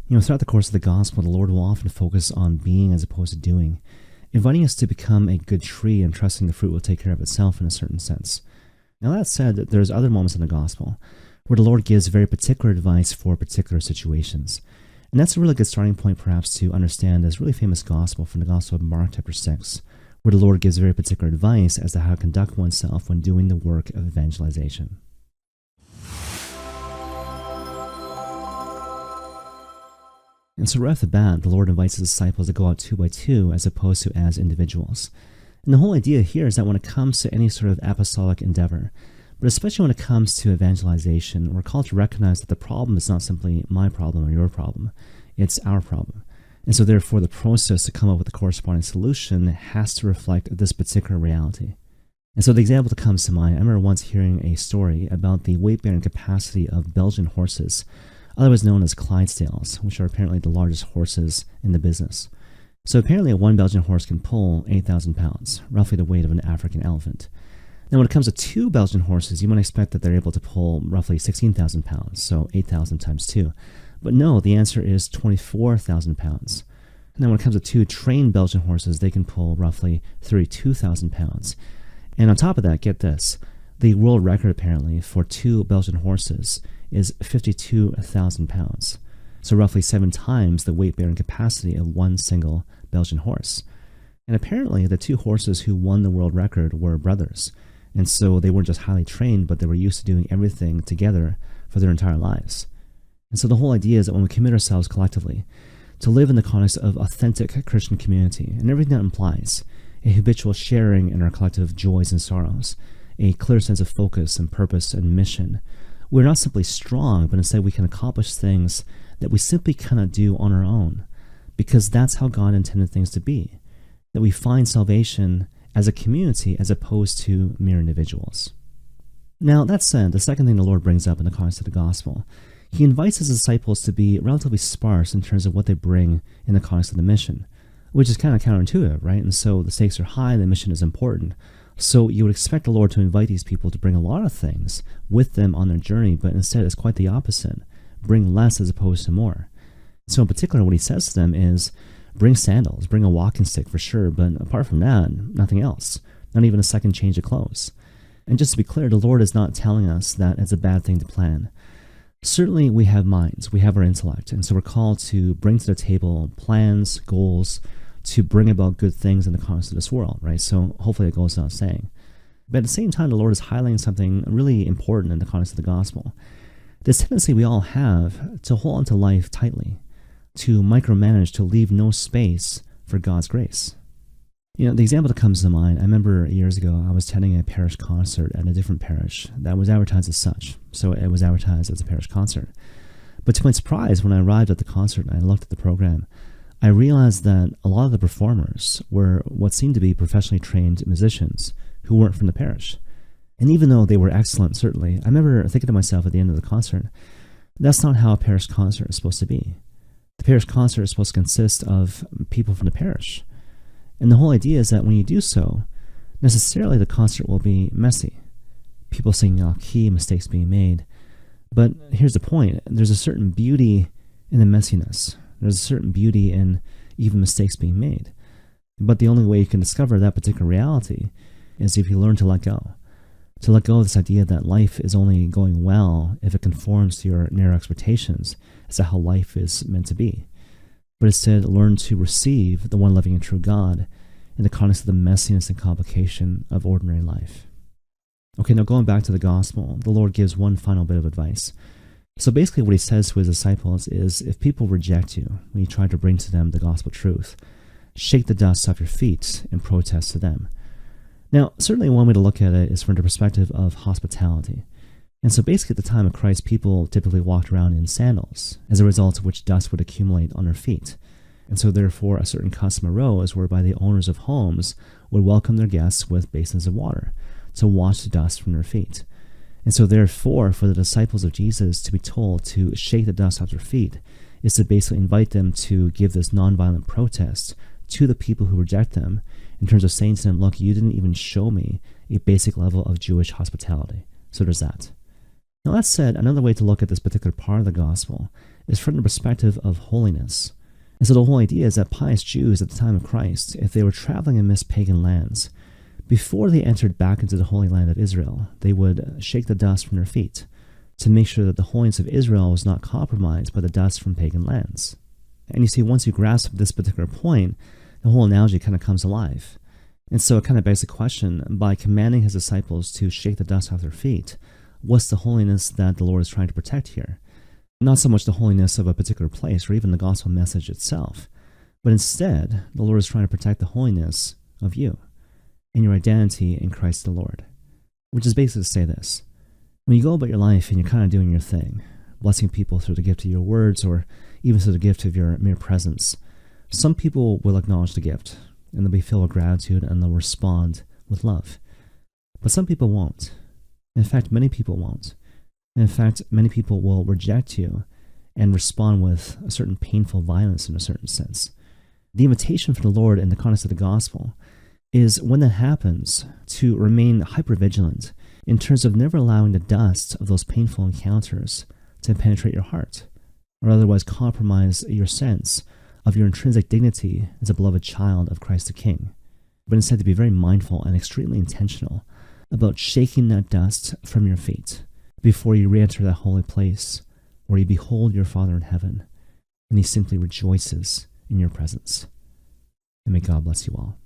Throughout the course of the gospel, the Lord will often focus on being as opposed to doing, inviting us to become a good tree and trusting the fruit will take care of itself in a certain sense. Now, that said, there's other moments in the gospel where the Lord gives very particular advice for particular situations. And that's a really good starting point, perhaps, to understand this really famous gospel from the Gospel of Mark, chapter 6, where the Lord gives very particular advice as to how to conduct oneself when doing the work of evangelization. And so right off the bat, the Lord invites his disciples to go out 2 by 2 as opposed to as individuals. And the whole idea here is that when it comes to any sort of apostolic endeavor, but especially when it comes to evangelization, we're called to recognize that the problem is not simply my problem or your problem, it's our problem. And so therefore the process to come up with a corresponding solution has to reflect this particular reality. And so the example that comes to mind, I remember once hearing a story about the weight-bearing capacity of Belgian horses, otherwise known as Clydesdales, which are apparently the largest horses in the business. So apparently one Belgian horse can pull 8,000 pounds, roughly the weight of an African elephant. Now when it comes to 2 Belgian horses, you might expect that they're able to pull roughly 16,000 pounds, so 8,000 times 2. But no, the answer is 24,000 pounds. And then when it comes to 2 trained Belgian horses, they can pull roughly 32,000 pounds. And on top of that, get this, the world record apparently for 2 Belgian horses is 52,000 pounds. So roughly 7 times the weight-bearing capacity of one single Belgian horse. And apparently the 2 horses who won the world record were brothers. And so they weren't just highly trained, but they were used to doing everything together for their entire lives. And so the whole idea is that when we commit ourselves collectively to live in the context of authentic Christian community, and everything that implies, a habitual sharing in our collective joys and sorrows, a clear sense of focus and purpose and mission, we're not simply strong, but instead we can accomplish things that we simply cannot do on our own, because that's how God intended things to be, that we find salvation as a community as opposed to mere individuals. Now, that said, the second thing the Lord brings up in the context of the gospel, he invites his disciples to be relatively sparse in terms of what they bring in the context of the mission, which is kind of counterintuitive, right? And so the stakes are high and the mission is important. So you would expect the Lord to invite these people to bring a lot of things with them on their journey, but instead it's quite the opposite. Bring less as opposed to more. So in particular, what he says to them is, bring sandals, bring a walking stick for sure, but apart from that, nothing else. Not even a second change of clothes. And just to be clear, the Lord is not telling us that it's a bad thing to plan. Certainly we have minds, we have our intellect, and so we're called to bring to the table plans, goals, to bring about good things in the context of this world, right? So hopefully it goes without saying. But at the same time, the Lord is highlighting something really important in the context of the gospel. This tendency we all have to hold onto life tightly, to micromanage, to leave no space for God's grace. The example that comes to mind, I remember years ago, I was attending a parish concert at a different parish that was advertised as such. So it was advertised as a parish concert. But to my surprise, when I arrived at the concert and I looked at the program, I realized that a lot of the performers were what seemed to be professionally trained musicians who weren't from the parish. And even though they were excellent, certainly, I remember thinking to myself at the end of the concert, that's not how a parish concert is supposed to be. The parish concert is supposed to consist of people from the parish. And the whole idea is that when you do so, necessarily the concert will be messy. People singing off key, mistakes being made. But here's the point, there's a certain beauty in the messiness. There's a certain beauty in even mistakes being made. But the only way you can discover that particular reality is if you learn to let go. To let go of this idea that life is only going well if it conforms to your narrow expectations as to how life is meant to be. But instead learn to receive the one living and true God in the context of the messiness and complication of ordinary life. Okay, now going back to the gospel, the Lord gives one final bit of advice. So basically what he says to his disciples is, if people reject you when you try to bring to them the gospel truth, shake the dust off your feet and protest to them. Now, certainly one way to look at it is from the perspective of hospitality. And so basically at the time of Christ, people typically walked around in sandals, as a result of which dust would accumulate on their feet. And so therefore a certain custom arose whereby the owners of homes would welcome their guests with basins of water to wash the dust from their feet. And so therefore, for the disciples of Jesus to be told to shake the dust off their feet is to basically invite them to give this nonviolent protest to the people who reject them in terms of saying to them, look, you didn't even show me a basic level of Jewish hospitality. So there's that. Now that said, another way to look at this particular part of the gospel is from the perspective of holiness. And so the whole idea is that pious Jews at the time of Christ, if they were traveling amidst pagan lands, before they entered back into the Holy Land of Israel, they would shake the dust from their feet to make sure that the holiness of Israel was not compromised by the dust from pagan lands. And you see, once you grasp this particular point, the whole analogy kind of comes alive. And so it kind of begs the question, by commanding his disciples to shake the dust off their feet, what's the holiness that the Lord is trying to protect here? Not so much the holiness of a particular place or even the gospel message itself, but instead, the Lord is trying to protect the holiness of you and your identity in Christ the Lord. Which is basically to say this: when you go about your life and you're kind of doing your thing, blessing people through the gift of your words or even through the gift of your mere presence, some people will acknowledge the gift and they'll be filled with gratitude and they'll respond with love. But some people won't. In fact, many people won't. In fact, many people will reject you and respond with a certain painful violence in a certain sense. The invitation from the Lord in the context of the gospel is, when that happens, to remain hypervigilant in terms of never allowing the dust of those painful encounters to penetrate your heart, or otherwise compromise your sense of your intrinsic dignity as a beloved child of Christ the King, but instead to be very mindful and extremely intentional about shaking that dust from your feet before you re-enter that holy place where you behold your Father in heaven, and he simply rejoices in your presence. And may God bless you all.